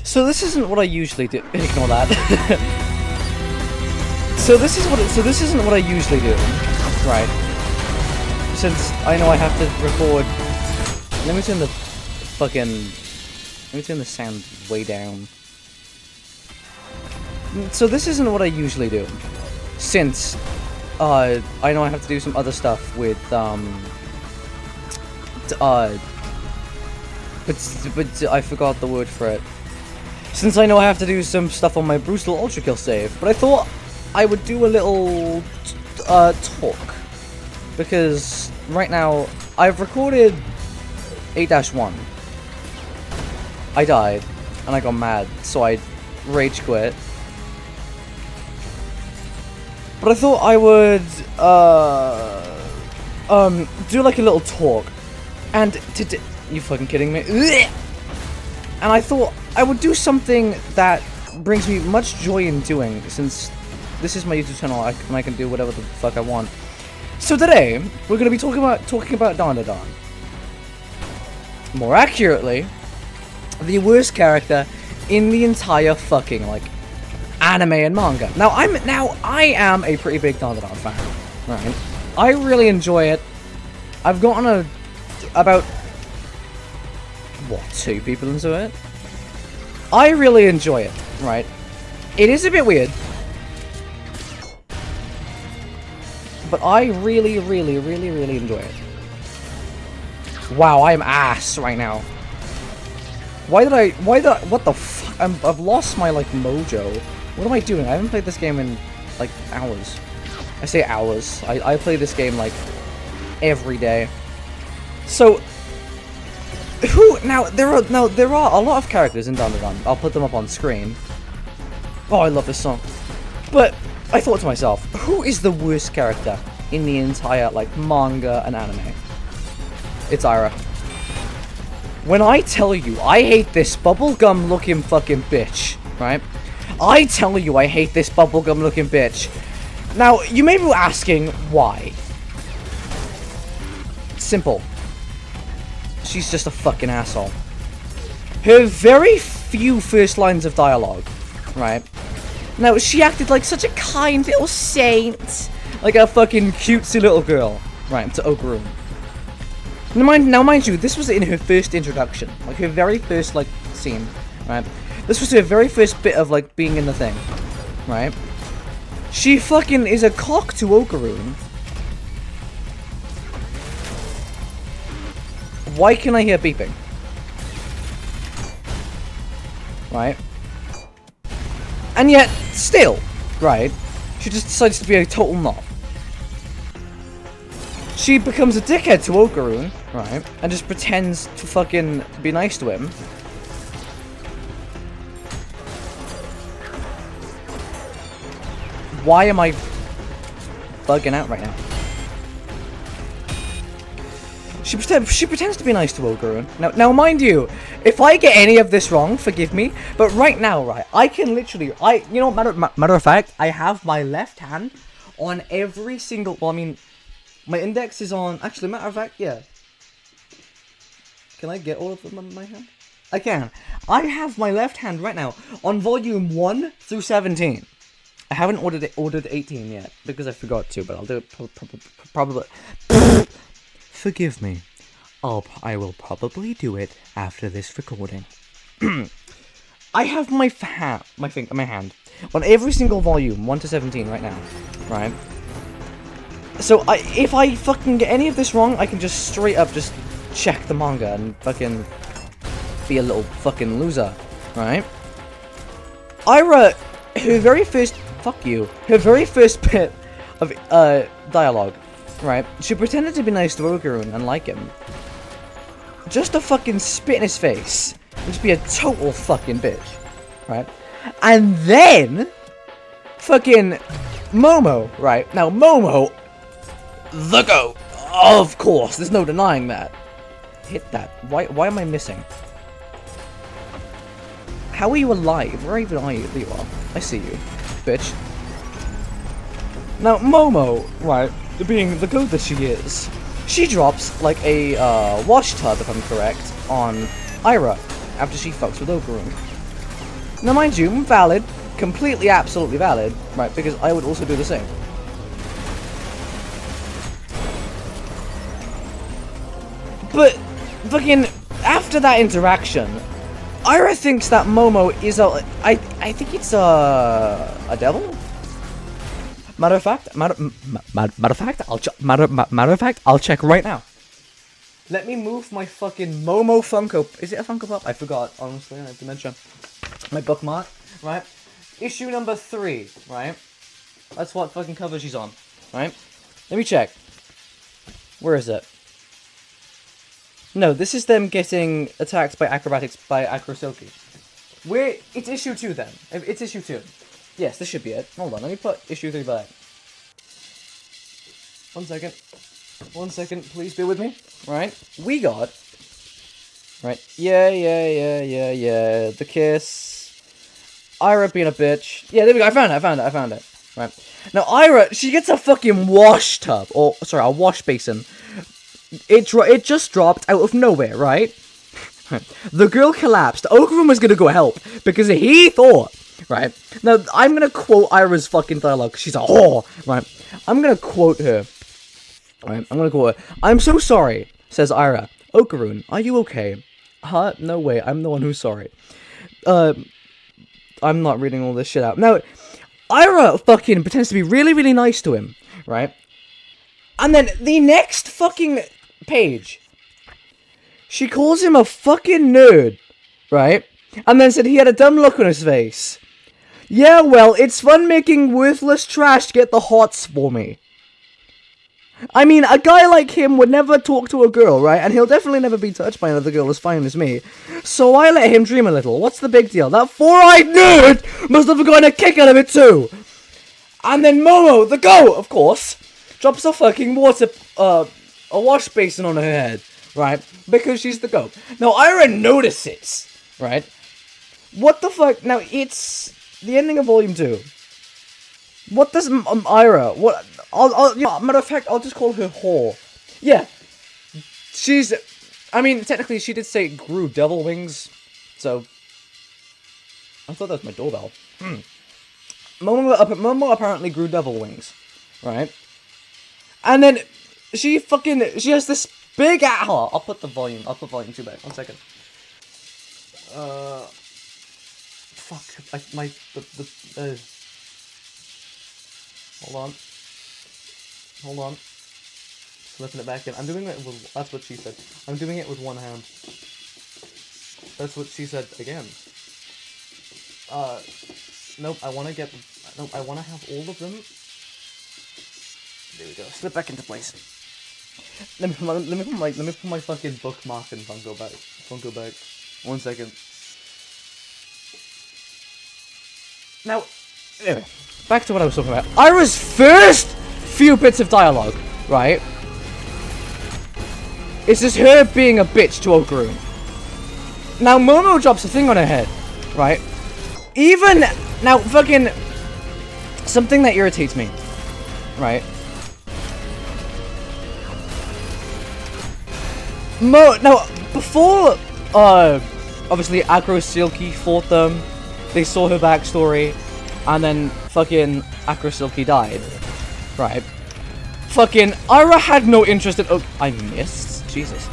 So this isn't what I usually do. Ignore that. So this isn't what I usually do, right? Since I know I have to record. Let me turn the sound way down. So this isn't what I usually do, since I know I have to do some other stuff with but I forgot the word for it. Since I know I have to do some stuff on my brutal Ultrakill save, but I thought I would do a little talk, because right now I've recorded 8-1. I died and I got mad, so I rage quit. But I thought I would do like a little talk, and you fucking kidding me? And I thought I would do something that brings me much joy in doing, since this is my YouTube channel and I can do whatever the fuck I want. So today we're gonna be talking about DanDaDan. More accurately, the worst character in the entire fucking like anime and manga. Now I am a pretty big DanDaDan fan, right? I really enjoy it. I've gotten about 2 people into it. I really enjoy it, right? It is a bit weird, but I really enjoy it. Wow, I am ass right now. What the fuck? I've lost my, like, mojo. What am I doing? I haven't played this game in, like, hours. I say hours. I play this game, like, every day. So, there are a lot of characters in DanDaDan. I'll put them up on screen. Oh, I love this song. But, I thought to myself, who is the worst character in the entire, like, manga and anime? It's Ira. When I tell you I hate this bubblegum looking fucking bitch, right? I tell you I hate this bubblegum looking bitch. Now, you may be asking why. Simple. She's just a fucking asshole. Her very few first lines of dialogue, right? Now, she acted like such a kind little saint. Like a fucking cutesy little girl, right, to Ogurun. Now, mind you, this was in her first introduction. Like, her very first, like, scene, right? This was her very first bit of, like, being in the thing, right? She fucking is a cock to Ogurun. Why can I hear beeping? Right? And yet, still, right? She just decides to be a total knob. She becomes a dickhead to Ogurun, right? And just pretends to fucking be nice to him. Why am I bugging out right now? She pretends to be nice to Ogurun. Now, mind you, if I get any of this wrong, forgive me. But right now, right, I can literally, you know, matter of fact, I have my left hand on every single. Well, I mean, my index is on. Actually, matter of fact, yeah. Can I get all of them on my hand? I can. I have my left hand right now on volume 1 through 17. I haven't ordered 18 yet because I forgot to, but I'll do it probably. Forgive me. I will probably do it after this recording. I have my hand on every single volume, 1 to 17 right now, right? So if I fucking get any of this wrong, I can just straight up just check the manga and fucking be a little fucking loser, right? Ira, her very first bit of dialogue, right? She pretended to be nice to Ogurun and like him, just to fucking spit in his face and just be a total fucking bitch, right? And then fucking Momo, right? Now Momo, the GOAT, of course, there's no denying that. Hit that. Why am I missing? How are you alive? Where even are you? There you are. I see you, bitch. Now Momo, right, being the GOAT that she is, she drops like a wash tub, if I'm correct, on Ira after she fucks with Ogurun. Now, mind you, valid, completely, absolutely valid, right? Because I would also do the same. But, fucking, after that interaction, Ira thinks that Momo is I think it's a devil? Matter of fact, I'll check right now. Let me move my fucking Momo Funko. Is it a Funko Pop? I forgot, honestly, I have to mention. My bookmark, right? Issue number 3, right? That's what fucking cover she's on, right? Let me check. Where is it? No, this is them getting attacked by acrobatics by Acrosilky. It's issue 2 then. It's issue 2. Yes, this should be it. Hold on, let me put issue 3 back. 1 second. 1 second, please bear with me. Right, we got... Right, yeah, the kiss. Ira being a bitch. Yeah, there we go, I found it. Right. Now, Ira, she gets a fucking wash tub. Or, sorry, a wash basin. It just dropped out of nowhere, right? The girl collapsed. Ogren was gonna go help. Because he thought... Right. Now, I'm gonna quote Ira's fucking dialogue. She's a whore. Right. I'm gonna quote her. Right. I'm gonna quote her. "I'm so sorry," says Ira. "Okarun, are you okay?" "Huh? No way. I'm the one who's sorry." I'm not reading all this shit out. Now, Ira fucking pretends to be really, really nice to him. Right. And then the next fucking page, she calls him a fucking nerd. Right. And then said he had a dumb look on his face. "Yeah, well, it's fun making worthless trash get the hots for me." I mean, a guy like him would never talk to a girl, right? And he'll definitely never be touched by another girl as fine as me. So I let him dream a little. What's the big deal? That four-eyed nerd must have gotten a kick out of it too. And then Momo, the goat, of course, drops a fucking a wash basin on her head, right? Because she's the goat. Now, Ira notices, right? What the fuck? Now, it's the ending of Volume 2. What does Ira... What... matter of fact, I'll just call her whore. Yeah. She's... I mean, technically, she did say grew devil wings. So... I thought that was my doorbell. Momo apparently grew devil wings. Right? And then... She has this big... I'll put volume 2 back. 1 second. Fuck. Hold on. Slipping it back in. I'm doing it with... That's what she said. I'm doing it with one hand. That's what she said again. Nope, I want to get... Nope, I want to have all of them. There we go. Slip back into place. Let me put my fucking bookmark and Funko back. 1 second. Now, anyway, back to what I was talking about. Ira's first few bits of dialogue, right, is just her being a bitch to Okarun. Now, Momo drops a thing on her head, right? Even, now, fucking, something that irritates me, right? Now, before, obviously, Acrosilky fought them, they saw her backstory, and then fucking Acrosilky died. Right. Fucking Ira had no interest in I missed. Jesus.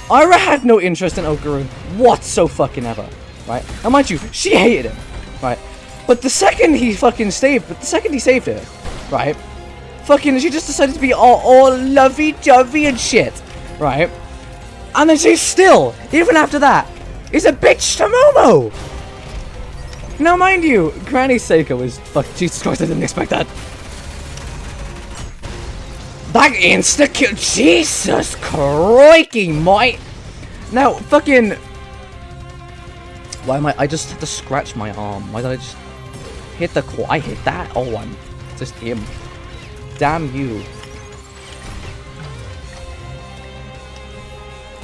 Ira had no interest in Okarun whatsoever. Right? Now mind you, she hated him. Right? But the second he saved her, right? Fucking she just decided to be all lovey-dovey and shit. Right? And then she still, even after that, is a bitch to Momo! Now, mind you, Granny Seiko is... Fuck, Jesus Christ, I didn't expect that. That insta-kill... Jesus crikey, mate! Now, fucking... Why am I just had to scratch my arm. Why did I just... Hit the core? I hit that? Oh, I'm... Just him. Damn you.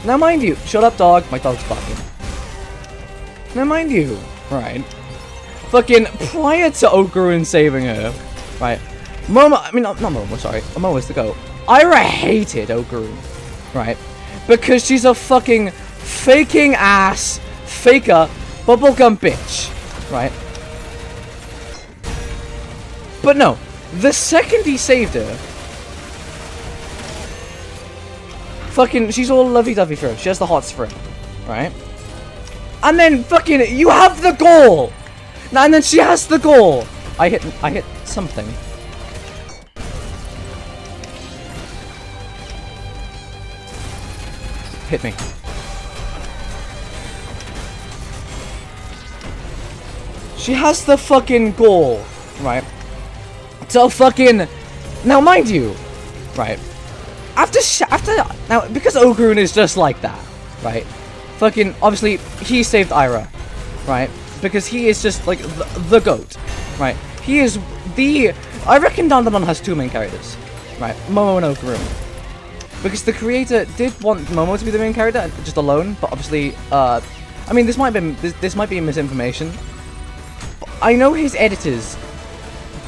Now, mind you... Shut up, dog. My dog's barking. Now, mind you... Right... Fucking, prior to Okarun saving her, right, not Momo, sorry, Momo's the goat. Ira hated Okarun, right, because she's a fucking faking ass, faker, bubblegum bitch, right? But no, the second he saved her, fucking, she's all lovey-dovey for him. She has the hots for him, right? And then fucking, you have the goal! And then she has the goal! I hit something. Hit me. She has the fucking goal, right? So fucking, now mind you, right? After now, because Ogrun is just like that, right? Fucking, obviously, he saved Ira, right? Because he is just like the GOAT, right? He is the, I reckon DanDaDan has two main characters, right? Momo and Ogrun. Because the creator did want Momo to be the main character, just alone, but obviously, I mean, this might be misinformation. I know his editors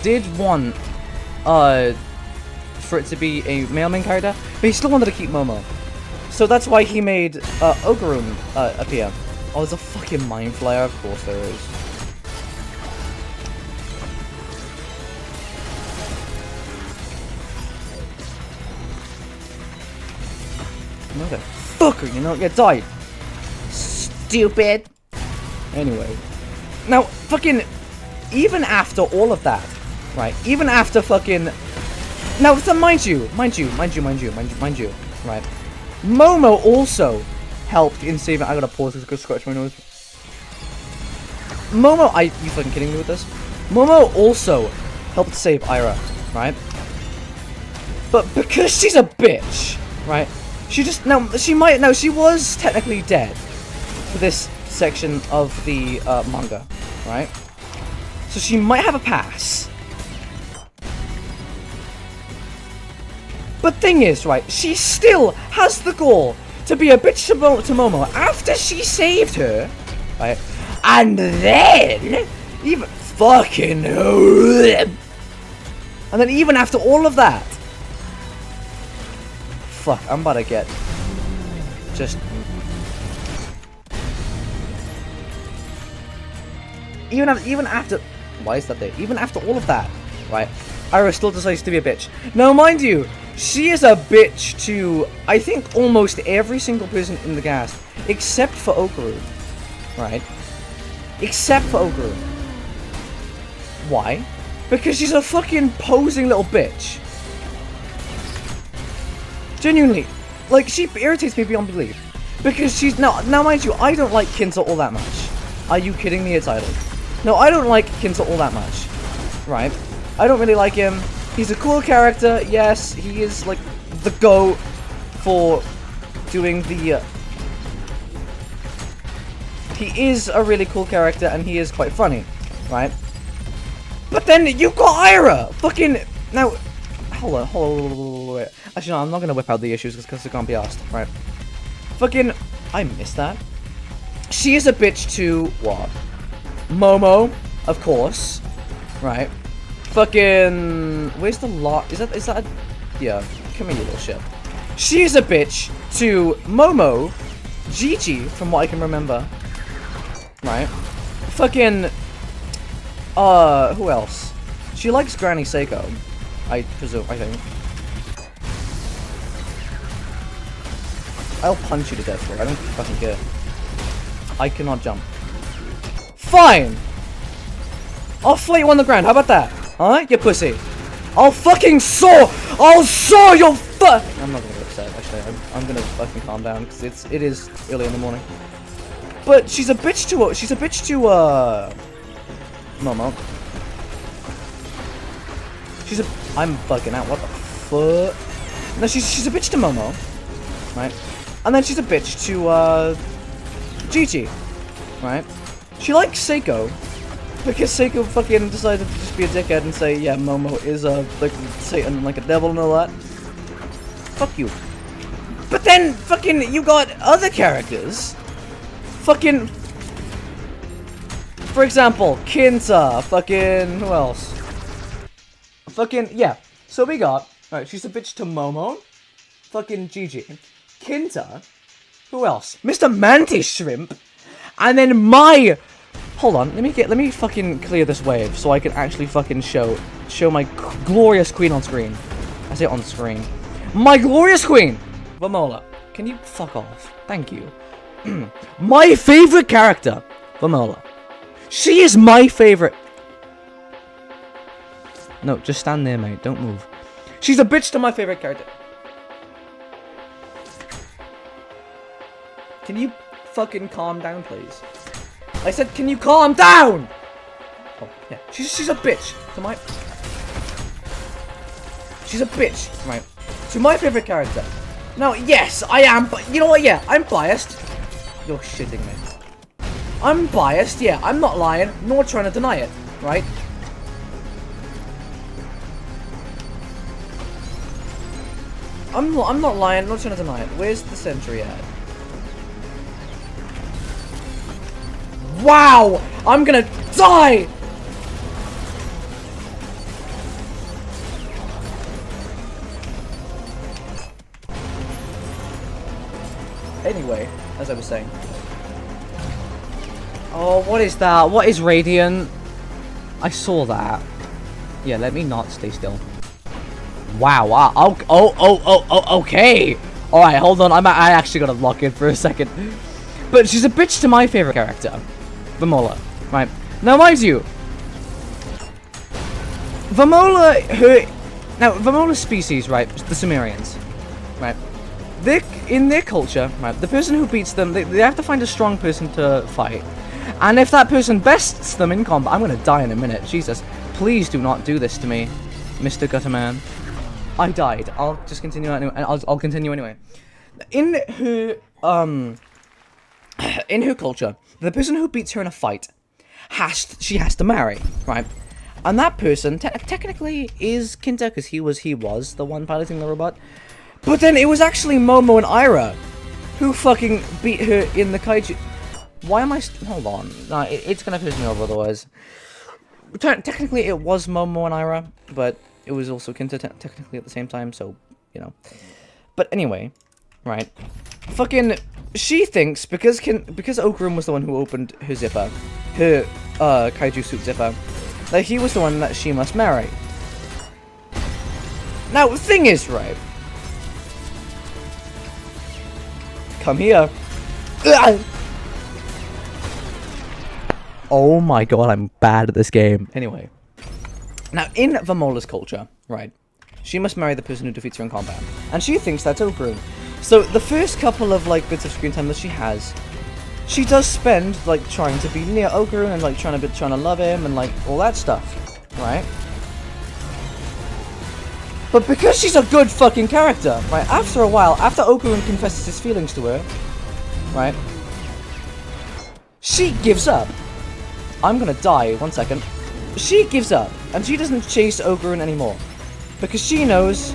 did want for it to be a male main character, but he still wanted to keep Momo. So that's why he made Ogrun appear. Oh, there's a fucking mind flare, of course there is. Motherfucker, you know, you died. Stupid. Anyway. Now, fucking, even after all of that, right? Even after fucking, now, so mind you, right? Momo also helped in saving. I gotta pause because I could scratch my nose. Momo, you fucking kidding me with this? Momo also helped save Ira, right? But because she's a bitch, right? She just, she was technically dead for this section of the manga, right? So she might have a pass. But thing is, right, she still has the gall to be a bitch to Momo after she saved her, right? And then, even fucking, and then even after all of that, fuck, I'm about to get just. Even after, why is that there? Even after all of that, right? Ira still decides to be a bitch. Now, mind you, she is a bitch to, I think, almost every single person in the cast, except for Ogrun, right? Except for Ogrun. Why? Because she's a fucking posing little bitch. Genuinely, like, she irritates me beyond belief. Because she's, now mind you, I don't like Kinta all that much. Are you kidding me? It's idle. No, I don't like Kinta all that much, right? I don't really like him. He's a cool character, yes, he is, like, the GOAT for doing the, he is a really cool character, and he is quite funny, right? But then, you got Ira! Fucking, now, hold on, wait. Actually, no, I'm not gonna whip out the issues, because it can't be asked, right? Fucking, I missed that. She is a bitch to, what? Momo, of course, right? Fucking, where's the lot? Is that, yeah, come here, you little shit. She is a bitch to Momo, Gigi, from what I can remember, right? Fucking, who else? She likes Granny Seiko, I presume, I think. I'll punch you to death for it, I don't fucking care. I cannot jump. Fine! I'll flay you on the ground, how about that? Huh, you pussy? I'll saw your fuck! I'm not gonna get upset, actually. I'm gonna fucking calm down, because it is early in the morning. But she's a bitch to, Momo. I'm bugging out, what the fuck? No, she's a bitch to Momo, right? And then she's a bitch to, Gigi, right? She likes Seiko, because Seiko fucking decided to just be a dickhead and say, yeah, Momo is like Satan, like a devil and all that. Fuck you. But then, fucking, you got other characters. Fucking, for example, Kinta, fucking, who else? Fucking, yeah. So we got, alright, she's a bitch to Momo, fucking Gigi, Kinta, who else? Mr. Mantis Shrimp, and then my Hold on, let me fucking clear this wave so I can actually fucking show my glorious queen on screen. I say on screen. My glorious queen! Vamola, can you fuck off? Thank you. My favorite character, Vamola. She is my favorite. No, just stand there, mate. Don't move. She's a bitch to my favorite character. Can you fucking calm down, please? I said, can you calm down? Oh, yeah. She's a bitch to my... She's a bitch, right? To my favorite character. Now, yes, I am, but you know what? Yeah, I'm biased. You're shitting me. I'm biased, yeah. I'm not lying, nor trying to deny it, right? I'm not lying, not trying to deny it. Where's the sentry at? Wow! I'm gonna die! Anyway, as I was saying. Oh, what is that? What is Radiant? I saw that. Yeah, let me not stay still. Wow, wow. Okay. Alright, hold on. I actually gotta lock in for a second. But she's a bitch to my favorite character. Vamola. Right. Now, mind you. Vamola's species, right? The Sumerians. Right. In their culture, right? The person who beats them, they have to find a strong person to fight. And if that person bests them in combat, I'm gonna die in a minute. Jesus. Please do not do this to me, Mr. Gutterman. I died. I'll just continue anyway. I'll continue anyway. In her culture, the person who beats her in a fight she has to marry, right? And that person technically is Kinta, because he was the one piloting the robot. But then it was actually Momo and Ira who fucking beat her in the kaiju. Why am I? Hold on. No, it's gonna piss me off otherwise. Technically, it was Momo and Ira, but it was also Kinta technically at the same time, so, you know. But anyway, right. Fucking, she thinks, because Okarun was the one who opened her zipper, her kaiju suit zipper, that he was the one that she must marry. Now, the thing is, right. Come here. Oh my god, I'm bad at this game. Anyway. Now, in Vamola's culture, right, she must marry the person who defeats her in combat. And she thinks that's Okarun. So, the first couple of, like, bits of screen time that she has, she does spend, like, trying to be near Okarun and, like, trying to love him and, like, all that stuff, right? But because she's a good fucking character, right, after a while, after Okarun confesses his feelings to her, right, she gives up. I'm gonna die, 1 second. She gives up, and she doesn't chase Okarun anymore. Because she knows...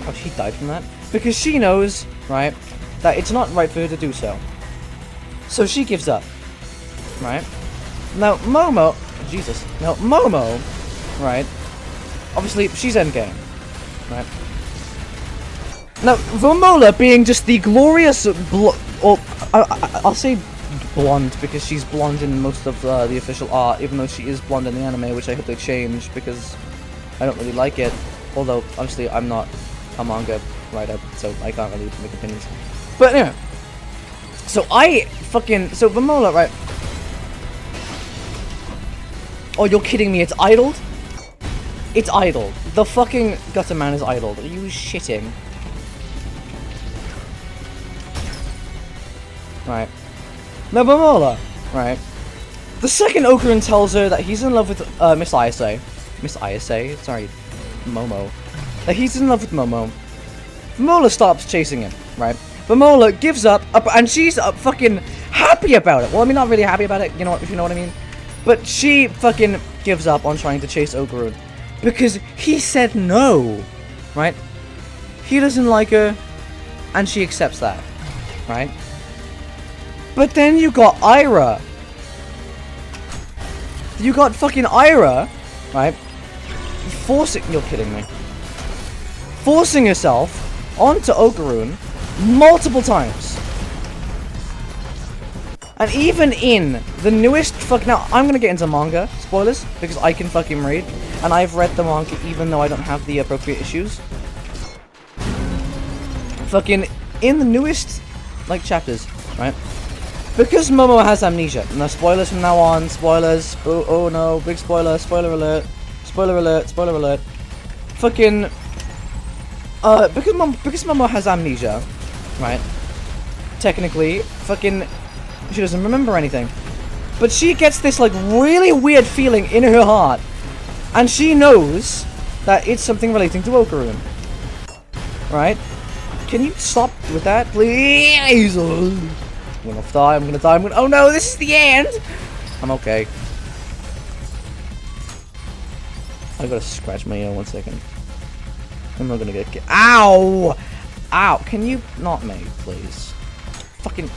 Oh, she died from that. Because she knows, right, that it's not right for her to do so. So she gives up, right? Now, Momo... Jesus. Now, Momo, right, obviously, she's endgame, right? Now, Vamola being just the glorious... I'll say... blonde, because she's blonde in most of the official art, even though she is blonde in the anime, which I hope they change, because I don't really like it. Although, obviously, I'm not a manga writer, so I can't really make opinions. But anyway, so Vamola, right? Oh, you're kidding me, it's idled? It's idled. The fucking Gutterman is idled. Are you shitting? Right. Now, Vamola, right? The second Okarun tells her that he's in love with Miss Ayase, sorry, Momo. That he's in love with Momo. Vamola stops chasing him, right? Vamola gives up, and she's fucking happy about it. Well, I mean, not really happy about it, you know, if you know what I mean. But she fucking gives up on trying to chase Okarun because he said no, right? He doesn't like her, and she accepts that, right? But then you got Ira. You got fucking Ira, right? You're kidding me. Forcing herself onto Okarun multiple times. And even in the newest now I'm gonna get into manga spoilers because I can fucking read, and I've read the manga even though I don't have the appropriate issues. Fucking in the newest like chapters, right? Because Momo has amnesia. No spoilers from now on. Spoilers. Oh no, big spoiler. Spoiler alert. Spoiler alert. Spoiler alert. Fucking because Momo has amnesia, right? Technically, fucking she doesn't remember anything. But she gets this like really weird feeling in her heart, and she knows that it's something relating to Okarun. Right? Can you stop with that, please? I'm gonna die, I'm gonna die, oh no, this is the end! I'm okay. I gotta scratch my ear 1 second. I'm not gonna get ow! Ow! Can you not me, please? Fucking...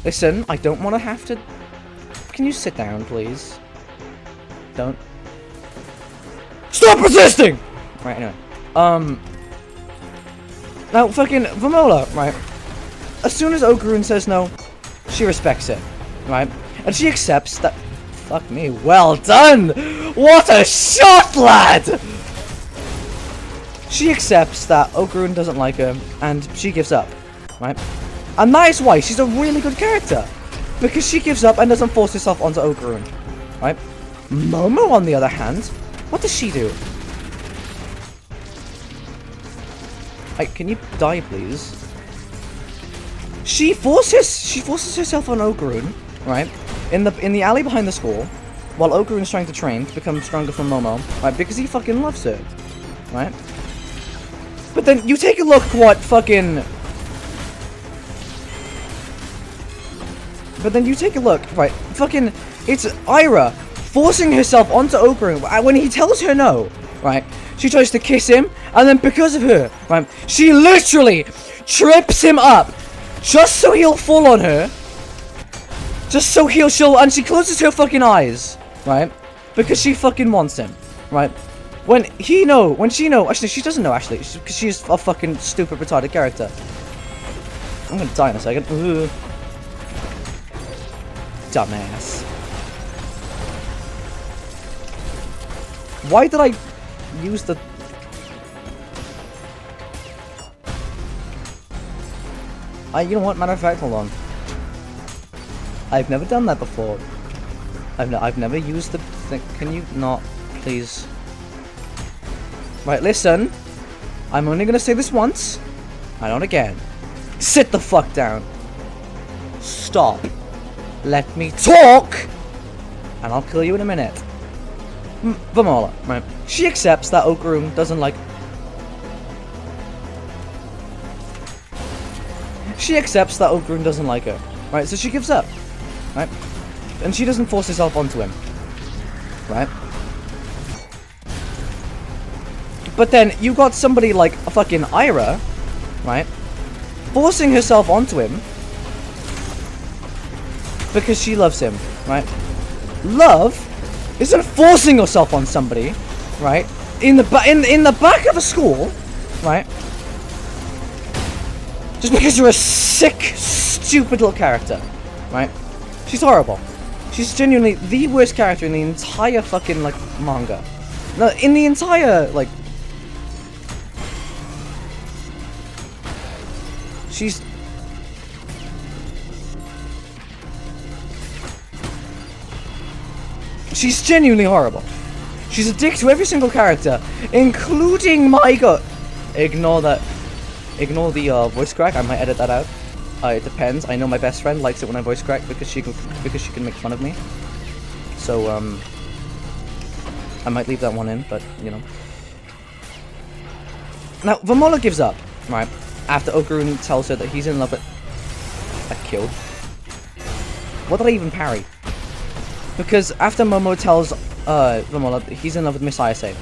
Listen, I don't want to have to... Can you sit down, please? Don't... Stop resisting! Right, anyway. Now, fucking Vamola, right? As soon as Okarun says no, she respects it, right? And she accepts that... Fuck me, well done! What a shot, lad! She accepts that Okarun doesn't like her, and she gives up, right? And that is why she's a really good character. Because she gives up and doesn't force herself onto Okarun, right? Momo, on the other hand, what does she do? Can you die, please? She forces herself on Okarun, right? In the alley behind the school, while Okarun's trying to train to become stronger from Momo, right? Because he fucking loves her, right? But then you take a look what fucking... But then you take a look, right? Fucking, it's Ira forcing herself onto Okarun when he tells her no, right? She tries to kiss him, and then because of her, right, she literally trips him up, just so he'll fall on her, just so and she closes her fucking eyes, right, because she fucking wants him, right, when she doesn't know, actually, because she's a fucking stupid, retarded character. I'm gonna die in a second. Ugh. Dumbass. Why did I use the... you know what, matter of fact, hold on. I've never done that before. I've never used the thing. Can you not, please? Right, listen. I'm only gonna say this once, and not again. Sit the fuck down. Stop. Let me talk, and I'll kill you in a minute. Vamola, right? She accepts that Okarun doesn't like... She accepts that Okarun doesn't like her, right? So she gives up, right? And she doesn't force herself onto him, right? But then you got somebody like a fucking Ira, right? Forcing herself onto him because she loves him, right? Love isn't forcing yourself on somebody, right? In the back of a school, right? Just because you're a sick, stupid little character, right? She's horrible. She's genuinely the worst character in the entire fucking like manga. No, in the entire like. She's. She's genuinely horrible. She's a dick to every single character, including my god. Ignore that. Ignore the voice crack. I might edit that out. It depends. I know my best friend likes it when I voice crack because she can make fun of me. So I might leave that one in, but you know. Now Vamola gives up, right? After Okarun tells her that he's in love with... I killed. What did I even parry? Because after Momo tells Vamola that he's in love with Miss Ayase,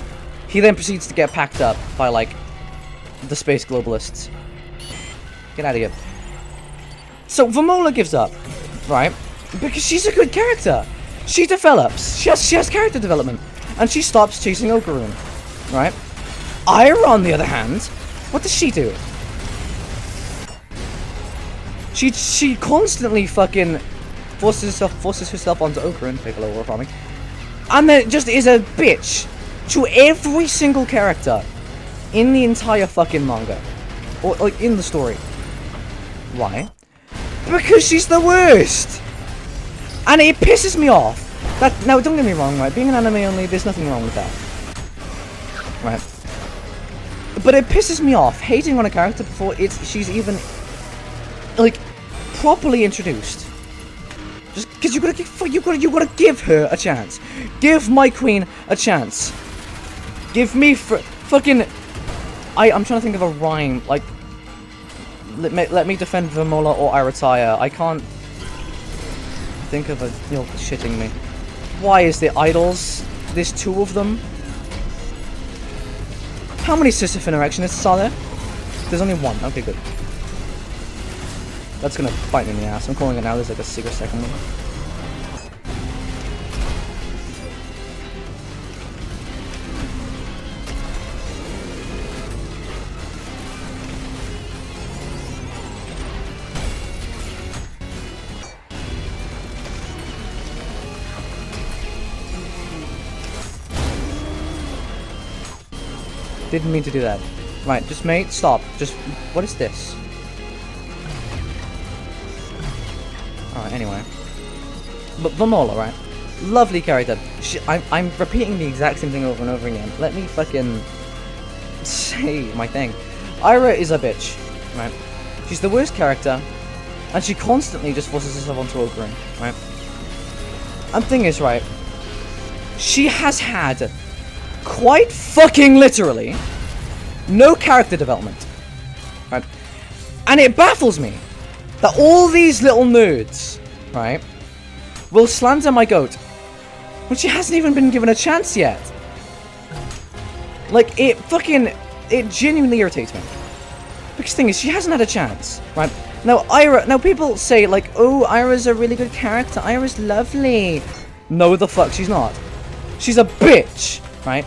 he then proceeds to get packed up by, like, the space globalists. Get out of here. So Vamola gives up, right? Because she's a good character. She develops. She has character development. And she stops chasing Okarun, right? Ira, on the other hand, what does she do? She constantly fucking forces herself onto Okarun, Piccolo or farming, and then just is a bitch to every single character in the entire fucking manga, or like in the story. Why? Because she's the worst, and it pisses me off. That now, don't get me wrong, right? Being an anime only, there's nothing wrong with that, right? But it pisses me off hating on a character before she's even like properly introduced. Just because you gotta give her a chance. Give my queen a chance. Give me fucking. I'm trying to think of a rhyme. Like, let me defend Vermola or I retire. I can't think of a. You're shitting me. Why is there idols? There's 2 of them. How many Sisyphus interactionists are there? There's only 1. Okay, good. That's gonna bite me in the ass. I'm calling it now. There's like a secret second one. Didn't mean to do that. Right, just mate, stop. Just, what is this? Alright, anyway. But Vermola, right? Lovely character. I'm repeating the exact same thing over and over again. Let me fucking say my thing. Ira is a bitch, right? She's the worst character, and she constantly just forces herself onto Okarun, right? And thing is, right, she has had quite fucking literally no character development, right? And it baffles me that all these little nerds, right, will slander my goat when she hasn't even been given a chance yet. Like, it genuinely irritates me. Because the thing is, she hasn't had a chance, right? Now people say, like, oh, Ira's a really good character, Ira's lovely. No, the fuck she's not. She's a bitch, right?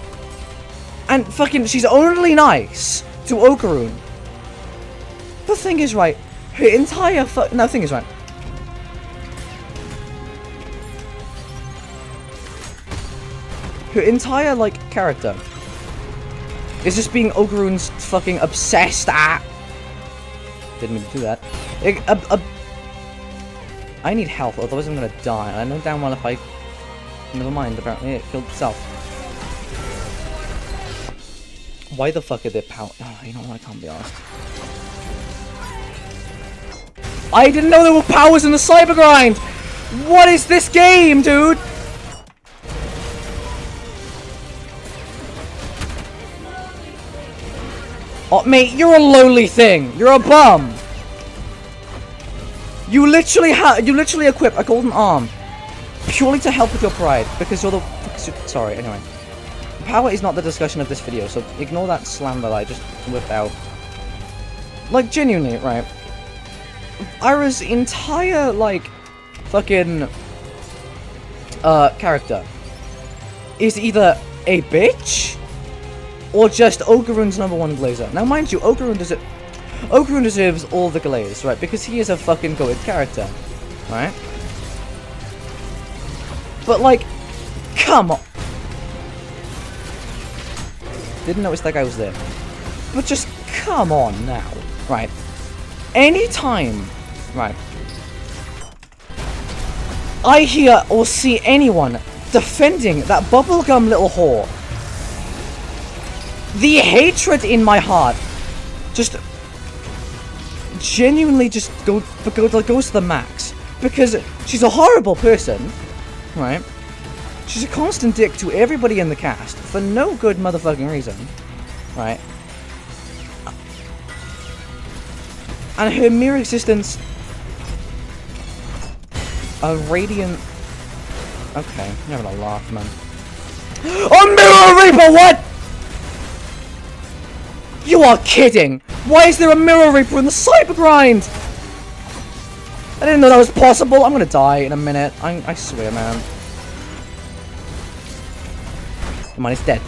And fucking, she's only nice to Okarun. The thing is, right, her entire thing is, right, her entire, like, character is just being Okarun's fucking obsessed at. Didn't mean to do that. I need health, otherwise I'm gonna die. I know damn well if I... Never mind, apparently it killed itself. Why the fuck are there power? Oh, you know what? I can't be asked. I didn't know there were powers in the cyber grind! What is this game, dude? Oh, mate, you're a lowly thing. You're a bum. You literally equip a golden arm purely to help with your pride because you're the. Sorry. Anyway, power is not the discussion of this video, so ignore that slander that I just whipped out. Like, genuinely, right? Ira's entire, like, fucking character is either a bitch or just Okarun's #1 glazer. Now, mind you, Okarun deserves all the glaze, right? Because he is a fucking goated character, right? But, like, come on. Didn't notice that guy was there. But just come on now, right? Anytime, right, I hear or see anyone defending that bubblegum little whore, the hatred in my heart just genuinely just goes to the max. Because she's a horrible person, right? She's a constant dick to everybody in the cast for no good motherfucking reason, right? And her mere existence... A radiant... Okay, you're having a laugh, man. A Mirror Reaper, what?! You are kidding! Why is there a Mirror Reaper in the Cyber Grind?! I didn't know that was possible. I'm gonna die in a minute. I swear, man. The man is dead.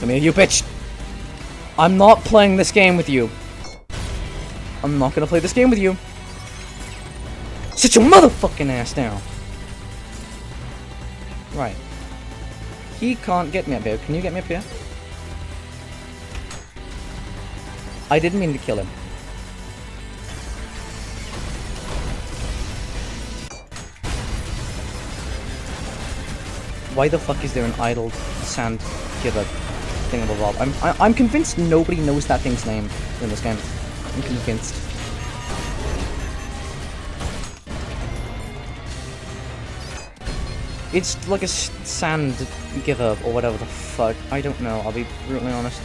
Come here, you bitch! I'm not playing this game with you. I'm not gonna play this game with you. Sit your motherfucking ass down. Right. He can't get me up here. Can you get me up here? I didn't mean to kill him. Why the fuck is there an idle sand giver thingamabob? I'm convinced nobody knows that thing's name in this game. I'm convinced. It's like a sand giver or whatever the fuck. I don't know. I'll be brutally honest.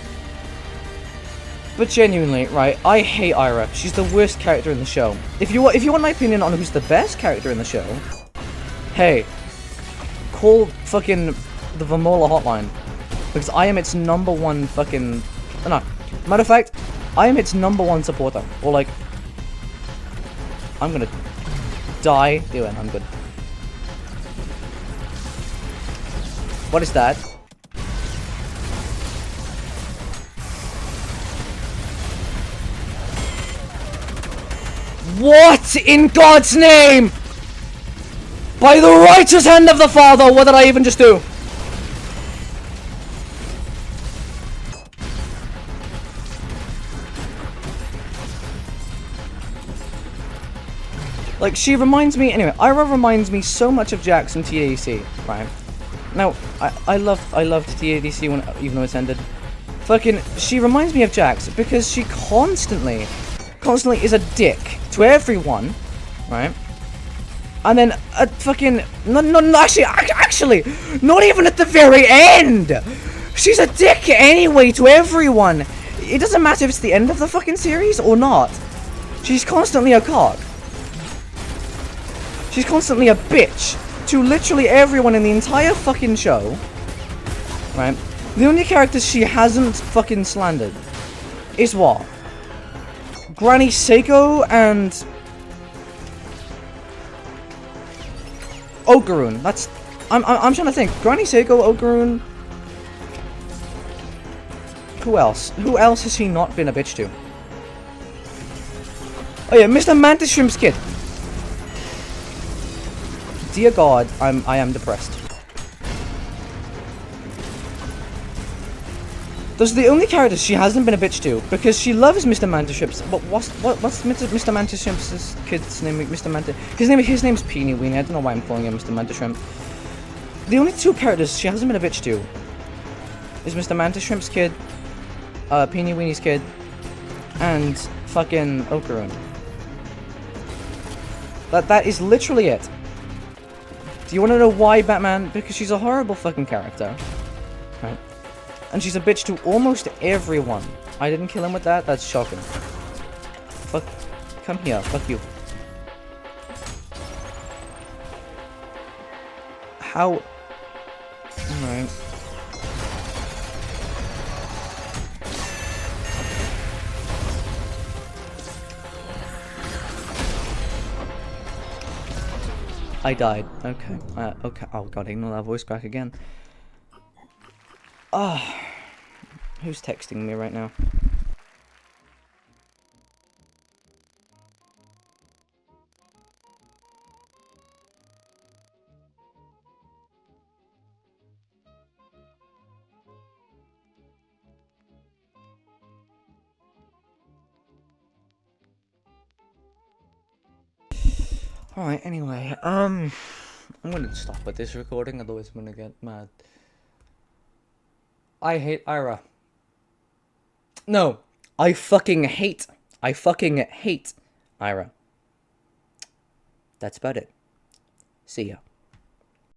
But genuinely, right? I hate Ira. She's the worst character in the show. If you want my opinion on who's the best character in the show, hey, call fucking the Vamola hotline, because I am its #1 fucking... No, matter of fact, I am its #1 supporter. Or like, I'm gonna die doing. I'm good. What is that? What in God's name? By the righteous hand of the Father, what did I even just do? Like, she reminds me, anyway, Ira reminds me so much of Jax from TADC, right? Now, I loved TADC when, even though it's ended. Fucking, she reminds me of Jax because she constantly is a dick to everyone, right? And then fucking actually, not even at the very end. She's a dick anyway to everyone. It doesn't matter if it's the end of the fucking series or not. She's constantly a cock. She's constantly a bitch to literally everyone in the entire fucking show, right? The only characters she hasn't fucking slandered is what? Granny Seiko and Okaroon. That's I'm trying to think. Granny Seiko, Okaroon. Who else? Who else has she not been a bitch to? Oh yeah, Mr. Mantis Shrimp's kid. Dear God, I am depressed. Those are the only characters she hasn't been a bitch to, because she loves Mr. Mantis Shrimps. But what's Mr. Mantis Shrimp's kid's name? Mr. Mantis. His name's Peeny Weenie. I don't know why I'm calling him Mr. Mantis Shrimp. The only two characters she hasn't been a bitch to is Mr. Mantis Shrimp's kid, Peeny Weenie's kid, and fucking Okaroon. That is literally it. Do you want to know why, Batman? Because she's a horrible fucking character, right? And she's a bitch to almost everyone. I didn't kill him with that? That's shocking. Fuck. Come here. Fuck you. How? Alright. I died. Okay. Okay. Oh god, ignore that voice crack again. Ah, who's texting me right now? Alright, anyway, I'm gonna stop with this recording, otherwise I'm gonna get mad. I hate Ira. No, I fucking hate Ira. That's about it. See ya.